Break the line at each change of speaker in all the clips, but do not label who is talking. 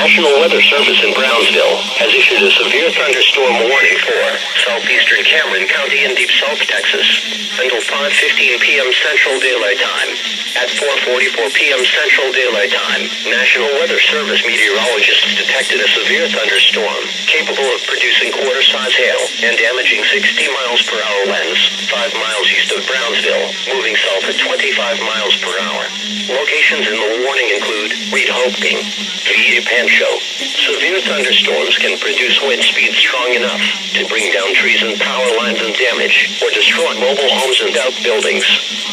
National Weather Service in Brownsville has issued a severe thunderstorm warning for southeastern Cameron County and deep South Texas until 5:15 p.m. Central Daylight Time. At 4:44 p.m. Central Daylight Time, National Weather Service meteorologists detected a severe thunderstorm capable of producing quarter-size hail and damaging 60 miles per hour winds 5 miles east of Brownsville, moving south at 25 miles per hour. Locations in the warning include Reed-Hoping, Pancho. Severe thunderstorms can produce wind speeds strong enough to bring down trees and power lines and damage or destroy mobile homes and outbuildings.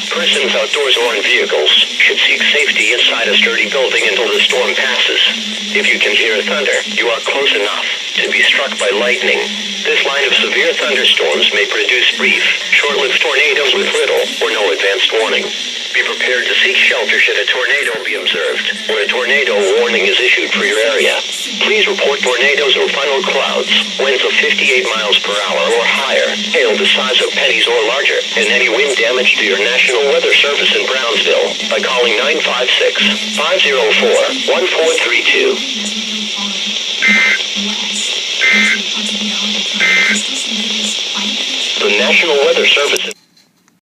Persons outdoors or in vehicles should seek safety inside a sturdy building until the storm passes. If you can hear thunder, you are close enough to be struck by lightning. This line of severe thunderstorms may produce brief, short-lived tornadoes with little or no advanced warning. Be prepared to seek shelter should a tornado be observed or a tornado warning is issued for your area. Please report tornadoes or funnel clouds, winds of 58 miles per hour or higher, hail the size of pennies or larger, and any wind damage to your National Weather Service in Brownsville by calling 956-504-1432. The National Weather Service